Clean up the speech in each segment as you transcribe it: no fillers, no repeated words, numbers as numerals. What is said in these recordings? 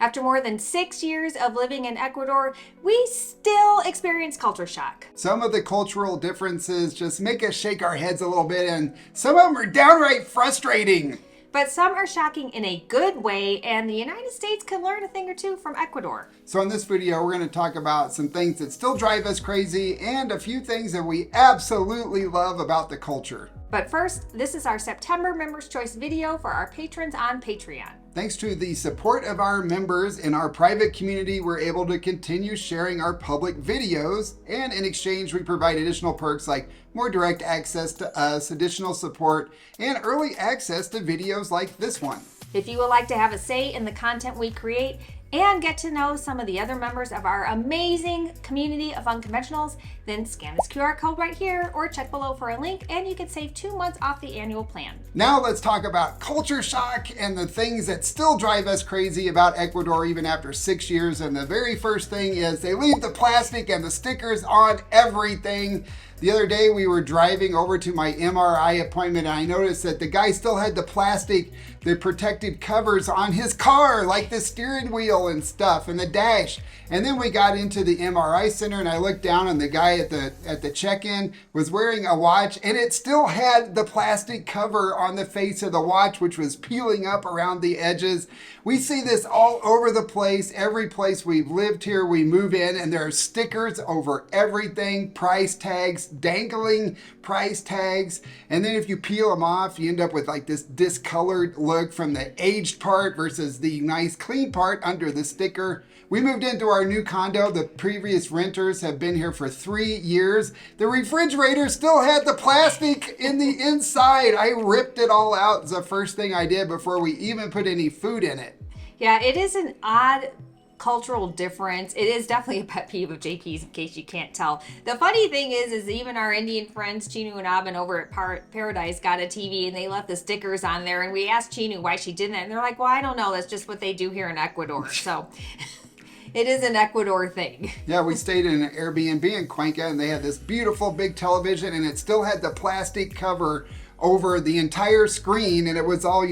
After more than 6 years of living in Ecuador, we still experience culture shock. Some of the cultural differences just make us shake our heads a little bit, and some of them are downright frustrating. But some are shocking in a good way, and the United States can learn a thing or two from Ecuador. So in this video, we're going to talk about some things that still drive us crazy and a few things that we absolutely love about the culture. But first, this is our September Members' Choice video for our patrons on Patreon. Thanks to the support of our members in our private community, we're able to continue sharing our public videos, and in exchange, we provide additional perks like more direct access to us, additional support, and early access to videos like this one. If you would like to have a say in the content we create and get to know some of the other members of our amazing community of unconventionals, then scan this QR code right here or check below for a link and you can save 2 months off the annual plan. Now let's talk about culture shock and the things that still drive us crazy about Ecuador even after 6 years. And the very first thing is they leave the plastic and the stickers on everything. The other day we were driving over to my MRI appointment and I noticed that the guy still had the plastic, the protected covers on his car, like the steering wheel and stuff and the dash. And then we got into the MRI center and I looked down and the guy at the check-in was wearing a watch and it still had the plastic cover on the face of the watch, which was peeling up around the edges. We see this all over the place. Every place we've lived here, we move in and there are stickers over everything, price tags, dangling price tags. And then if you peel them off, you end up with like this discolored look from the aged part versus the nice clean part under the sticker. We moved into our new condo. The previous renters have been here for 3 years. The refrigerator still had the plastic in the inside. I ripped it all out. It's the first thing I did before we even put any food in it. Yeah, it is an odd cultural difference. It is definitely a pet peeve of JP's in case you can't tell. The funny thing is even our Indian friends, Chinu and Abin over at Paradise got a TV and they left the stickers on there and we asked Chinu why she did that and they're like, well, I don't know. That's just what they do here in Ecuador. So it is an Ecuador thing. Yeah, we stayed in an Airbnb in Cuenca and they had this beautiful big television and it still had the plastic cover over the entire screen and it was all,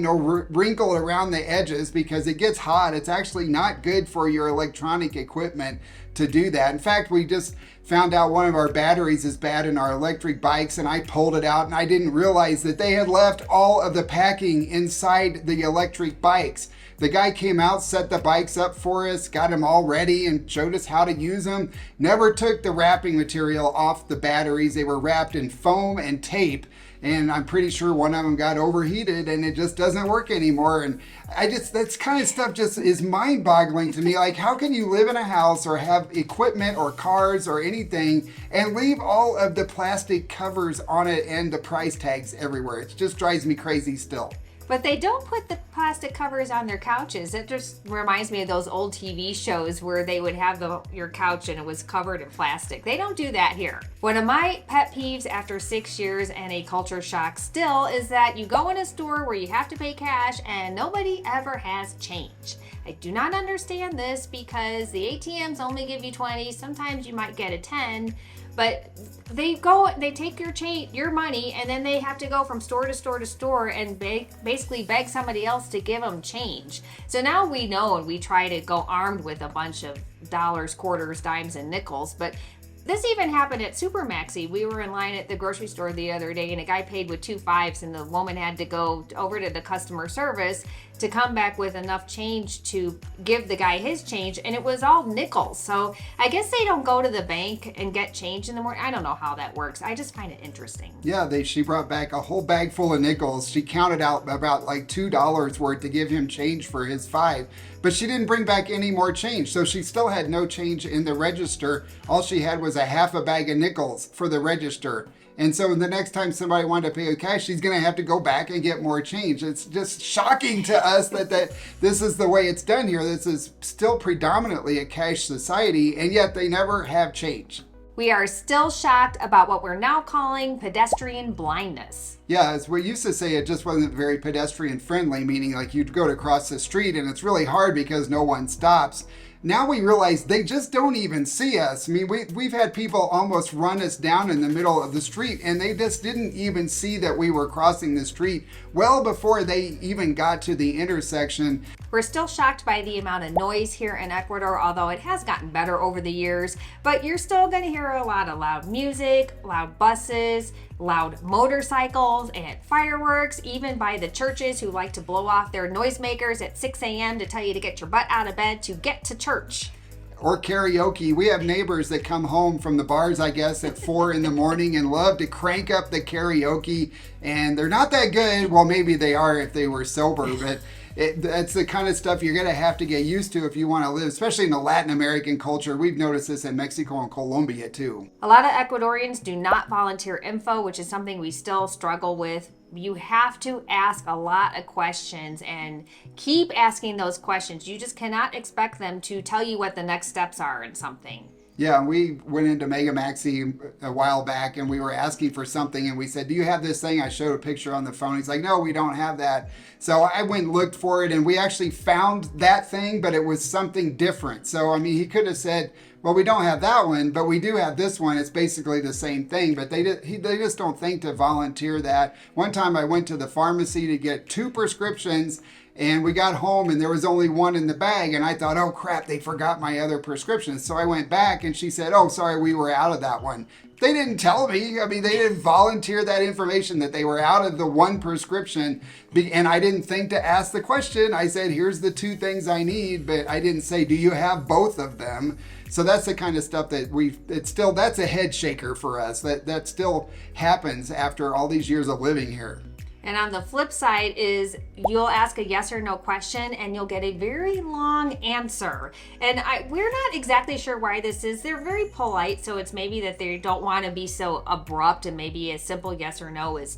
wrinkled around the edges because it gets hot. It's actually not good for your electronic equipment to do that. In fact, we just found out one of our batteries is bad in our electric bikes and I pulled it out and I didn't realize that they had left all of the packing inside the electric bikes. The guy came out, set the bikes up for us, got them all ready and showed us how to use them. Never took the wrapping material off the batteries. They were wrapped in foam and tape. And I'm pretty sure one of them got overheated and it just doesn't work anymore. And that's kind of stuff just is mind boggling to me. Like, how can you live in a house or have equipment or cars or anything and leave all of the plastic covers on it and the price tags everywhere? It just drives me crazy still. But they don't put the plastic covers on their couches. It just reminds me of those old TV shows where they would have your couch and it was covered in plastic. They don't do that here. One of my pet peeves after 6 years and a culture shock still is that you go in a store where you have to pay cash and nobody ever has change. I do not understand this because the ATMs only give you 20. Sometimes you might get a 10. But they take your money, and then they have to go from store to store to store and basically beg somebody else to give them change. So now we know, and we try to go armed with a bunch of dollars, quarters, dimes, and nickels. But this even happened at Supermaxi. We were in line at the grocery store the other day, and a guy paid with 2 5s, and the woman had to go over to the customer service to come back with enough change to give the guy his change, and it was all nickels. So I guess they don't go to the bank and get change in the morning. I don't know how that works. I just find it interesting. Yeah, she brought back a whole bag full of nickels. She counted out about like $2 worth to give him change for his 5, but she didn't bring back any more change. So she still had no change in the register. All she had was a half a bag of nickels for the register. And so the next time somebody wanted to pay with cash, she's going to have to go back and get more change. It's just shocking to us that this is the way it's done here. This is still predominantly a cash society, and yet they never have change. We are still shocked about what we're now calling pedestrian blindness. Yeah, as we used to say, it just wasn't very pedestrian friendly, meaning like you'd go to cross the street and it's really hard because no one stops. now we realize they just don't even see us. I mean, we've had people almost run us down in the middle of the street, and they just didn't even see that we were crossing the street well before they even got to the intersection. We're still shocked by the amount of noise here in Ecuador, although it has gotten better over the years, but you're still going to hear a lot of loud music, loud buses, loud motorcycles, and fireworks, even by the churches who like to blow off their noisemakers at 6 a.m. to tell you to get your butt out of bed to get to church. Or karaoke. We have neighbors that come home from the bars, I guess, at 4 in the morning and love to crank up the karaoke, and they're not that good. Well, maybe they are if they were sober, but that's the kind of stuff you're going to have to get used to if you want to live, especially in the Latin American culture. We've noticed this in Mexico and Colombia too. A lot of Ecuadorians do not volunteer info, which is something we still struggle with. You have to ask a lot of questions and keep asking those questions. You just cannot expect them to tell you what the next steps are in something. Yeah, we went into Mega Maxi a while back and we were asking for something and we said, do you have this thing? I showed a picture on the phone. He's like, no, we don't have that. So I went and looked for it and we actually found that thing, but it was something different. So, I mean, he could have said, well, we don't have that one, but we do have this one. It's basically the same thing, but they just don't think to volunteer that. One time I went to the pharmacy to get 2 prescriptions and we got home and there was only one in the bag. And I thought, oh crap, they forgot my other prescriptions. So I went back and she said, oh, sorry, we were out of that one. They didn't tell me. I mean, they didn't volunteer that information that they were out of the one prescription. And I didn't think to ask the question. I said, here's the 2 things I need, but I didn't say, do you have both of them? So that's the kind of stuff that that's a head shaker for us. That still happens after all these years of living here. And on the flip side is you'll ask a yes or no question and you'll get a very long answer. And we're not exactly sure why this is. They're very polite, so it's maybe that they don't want to be so abrupt, and maybe a simple yes or no is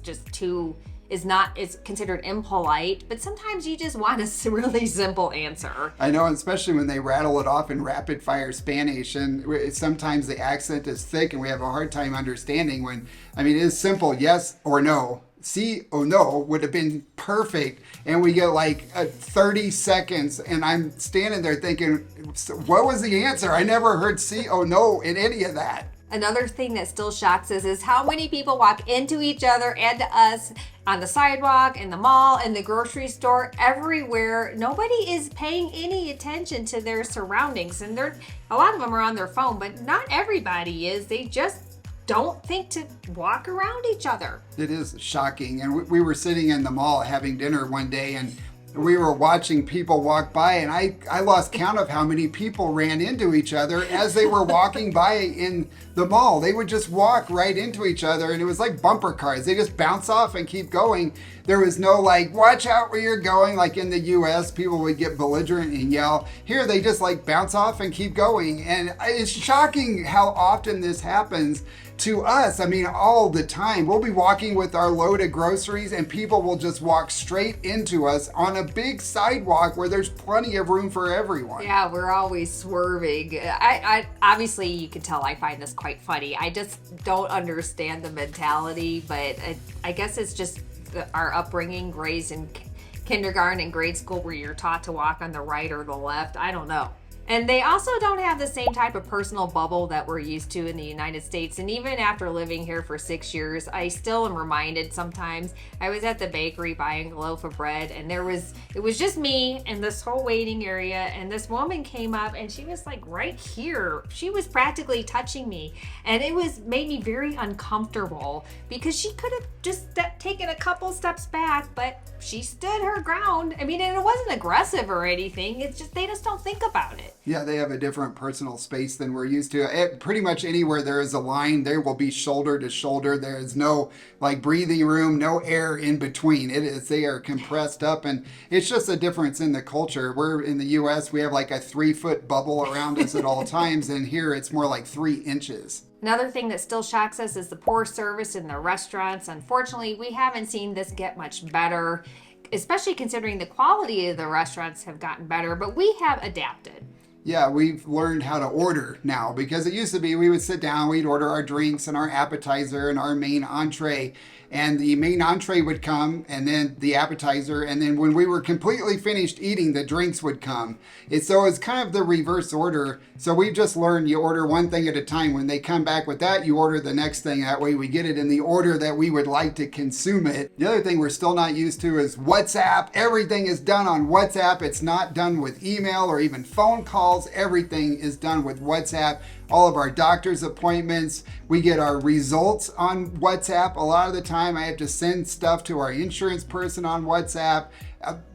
considered impolite, but sometimes you just want a really simple answer. I know, especially when they rattle it off in rapid fire Spanish, and sometimes the accent is thick and we have a hard time understanding when, I mean, it is simple, yes or no. Sí or no would have been perfect, and we get like 30 seconds and I'm standing there thinking, what was the answer? I never heard sí or no in any of that. Another thing that still shocks us is how many people walk into each other and to us on the sidewalk, in the mall, in the grocery store, everywhere. Nobody is paying any attention to their surroundings, and a lot of them are on their phone, but not everybody is. They just don't think to walk around each other. It is shocking. And we were sitting in the mall having dinner one day and we were watching people walk by, and I lost count of how many people ran into each other as they were walking by in the mall. They would just walk right into each other, and it was like bumper cars. They just bounce off and keep going. There was no like, watch out where you're going. Like in the US, people would get belligerent and yell. Here, they just like bounce off and keep going. And it's shocking how often this happens to us. I mean, all the time. We'll be walking with our load of groceries and people will just walk straight into us on a big sidewalk where there's plenty of room for everyone. Yeah, we're always swerving. I obviously, you can tell I find this quite funny. I just don't understand the mentality, but I guess it's just our upbringing, raised in kindergarten and grade school where you're taught to walk on the right or the left. I don't know. And they also don't have the same type of personal bubble that we're used to in the United States. And even after living here for 6 years, I still am reminded sometimes. I was at the bakery buying a loaf of bread, and it was just me and this whole waiting area, and this woman came up and she was like right here. She was practically touching me, and made me very uncomfortable because she could have just taken a couple steps back, but she stood her ground. I mean, and it wasn't aggressive or anything. It's just, they just don't think about it. Yeah, they have a different personal space than we're used to. Pretty much anywhere there is a line, there will be shoulder to shoulder. There is no like breathing room, no air in between. They are compressed up, and it's just a difference in the culture. We're in the US, we have like a 3-foot bubble around us at all times, and here it's more like 3 inches. Another thing that still shocks us is the poor service in the restaurants. Unfortunately, we haven't seen this get much better, especially considering the quality of the restaurants have gotten better, but we have adapted. Yeah, we've learned how to order now, because it used to be we would sit down, we'd order our drinks and our appetizer and our main entree. and the main entree would come, and then the appetizer, and then when we were completely finished eating, the drinks would come. So it's kind of the reverse order. So we've just learned you order one thing at a time. When they come back with that, you order the next thing. That way we get it in the order that we would like to consume it. The other thing we're still not used to is WhatsApp. Everything is done on WhatsApp. It's not done with email or even phone calls. Everything is done with WhatsApp. All of our doctor's appointments, we get our results on WhatsApp. A lot of the time I have to send stuff to our insurance person on WhatsApp.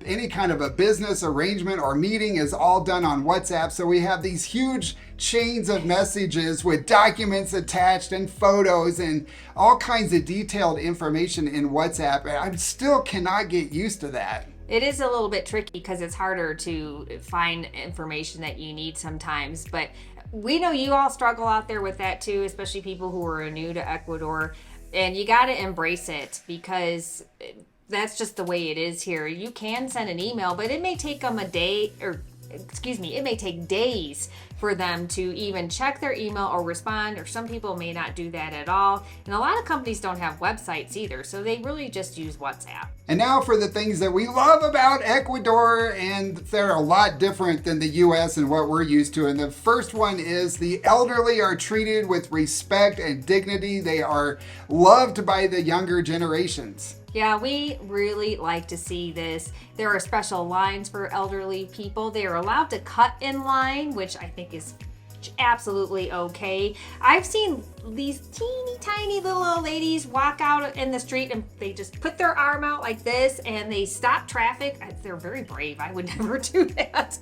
Any kind of a business arrangement or meeting is all done on WhatsApp. So we have these huge chains of messages with documents attached and photos and all kinds of detailed information in WhatsApp. And I still cannot get used to that. It is a little bit tricky because it's harder to find information that you need sometimes, but we know you all struggle out there with that too, especially people who are new to Ecuador, and you got to embrace it because that's just the way it is here. You can send an email, but it may take them it may take days for them to even check their email or respond, or some people may not do that at all. And a lot of companies don't have websites either, so they really just use WhatsApp. And now for the things that we love about Ecuador, and they're a lot different than the US and what we're used to. And the first one is the elderly are treated with respect and dignity. They are loved by the younger generations. Yeah, we really like to see this. There are special lines for elderly people. They are allowed to cut in line, which I think is absolutely okay. I've seen these teeny tiny little old ladies walk out in the street and they just put their arm out like this and they stop traffic. They're very brave. I would never do that.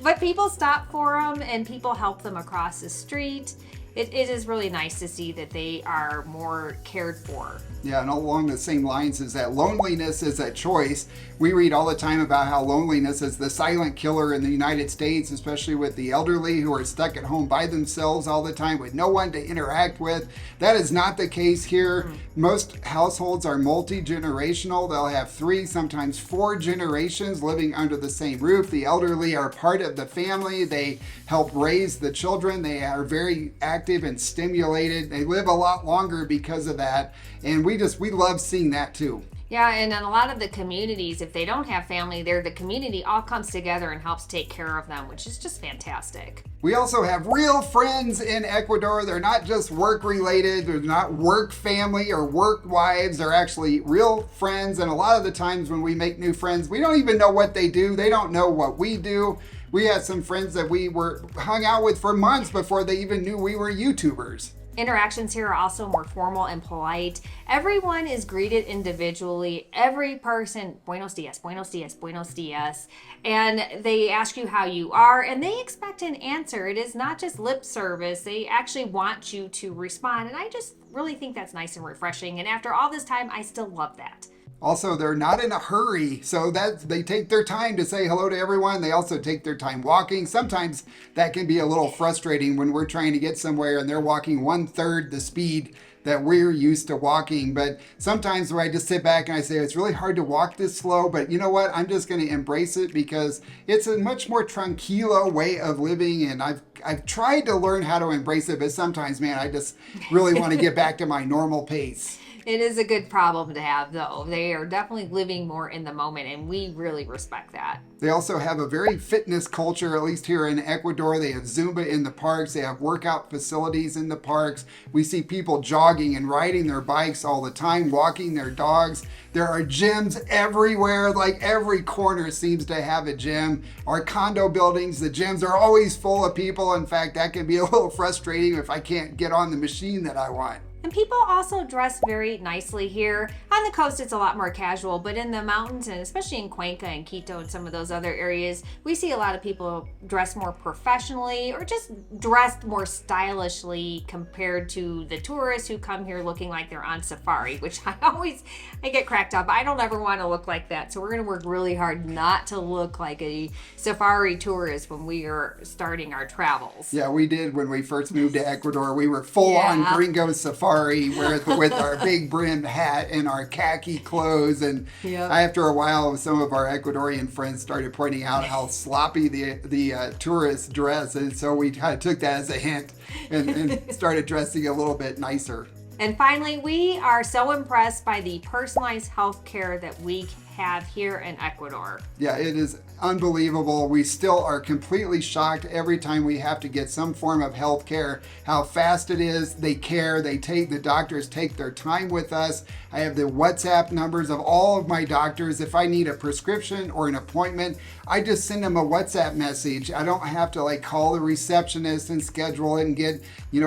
But people stop for them and people help them across the street. It is really nice to see that they are more cared for. Yeah, and along the same lines is that loneliness is a choice. We read all the time about how loneliness is the silent killer in the United States, especially with the elderly who are stuck at home by themselves all the time with no one to interact with. That is not the case here. Most households are multi-generational. They'll have 3, sometimes 4 generations living under the same roof. The elderly are part of the family. They help raise the children. They are very active and stimulated. They live a lot longer because of that. And we love seeing that too. Yeah, and in a lot of the communities, if they don't have family there, the community all comes together and helps take care of them, which is just fantastic. We also have real friends in Ecuador. They're not just work related. They're not work family or work wives. They're actually real friends. And a lot of the times when we make new friends, we don't even know what they do. They don't know what we do. We had some friends that we were hung out with for months before they even knew we were YouTubers. Interactions here are also more formal and polite. Everyone is greeted individually. Every person, buenos dias, buenos dias, buenos dias. And they ask you how you are, and they expect an answer. It is not just lip service. They actually want you to respond. And I just really think that's nice and refreshing. And after all this time, I still love that. Also, they're not in a hurry, so that they take their time to say hello to everyone. They also take their time walking. Sometimes that can be a little frustrating when we're trying to get somewhere and they're walking 1/3 the speed that we're used to walking. But sometimes where I just sit back and I say, it's really hard to walk this slow, but you know what? I'm just going to embrace it because it's a much more tranquilo way of living. And I've tried to learn how to embrace it, but sometimes, man, I just really want to get back to my normal pace. It is a good problem to have, though. They are definitely living more in the moment, and we really respect that. They also have a very fitness culture, at least here in Ecuador. They have Zumba in the parks. They have workout facilities in the parks. We see people jogging and riding their bikes all the time, walking their dogs. There are gyms everywhere. Like every corner seems to have a gym. Our condo buildings, the gyms are always full of people. In fact, that can be a little frustrating if I can't get on the machine that I want. And people also dress very nicely here. On the coast, it's a lot more casual, but in the mountains, and especially in Cuenca and Quito and some of those other areas, we see a lot of people dress more professionally or just dressed more stylishly compared to the tourists who come here looking like they're on safari, which I get cracked up. I don't ever want to look like that. So we're going to work really hard not to look like a safari tourist when we are starting our travels. Yeah, we did when we first moved to Ecuador. We were full on gringo safari with our big brimmed hat and our khaki clothes. And after a while, some of our Ecuadorian friends started pointing out how sloppy the tourists dress. And so we kind of took that as a hint and started dressing a little bit nicer. And finally, we are so impressed by the personalized health care that we have here in Ecuador. Yeah, it is unbelievable. We still are completely shocked every time we have to get some form of health care, how fast it is. They care. The doctors take their time with us. I have the WhatsApp numbers of all of my doctors. If I need a prescription or an appointment, I just send them a WhatsApp message. I don't have to like call the receptionist and schedule it and get,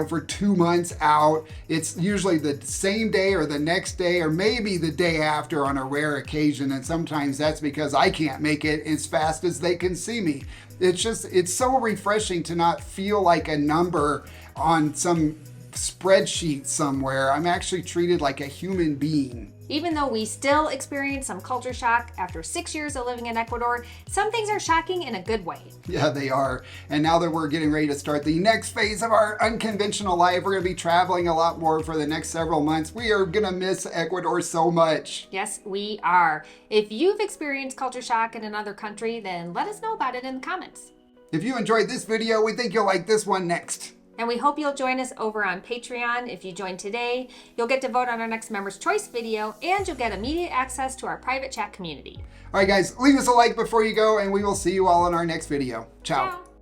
for 2 months out. It's usually the same day or the next day or maybe the day after on a rare occasion. And sometimes that's because I can't make it as fast as they can see me. It's so refreshing to not feel like a number on some spreadsheet somewhere. I'm actually treated like a human being. Even though we still experience some culture shock after 6 years of living in Ecuador, some things are shocking in a good way. Yeah, they are. And now that we're getting ready to start the next phase of our unconventional life, we're going to be traveling a lot more for the next several months. We are going to miss Ecuador so much. Yes, we are. If you've experienced culture shock in another country, then let us know about it in the comments. If you enjoyed this video, we think you'll like this one next. And we hope you'll join us over on Patreon. If you join today, you'll get to vote on our next Member's Choice video, and you'll get immediate access to our private chat community. All right, guys, leave us a like before you go, and we will see you all in our next video. Ciao. Ciao.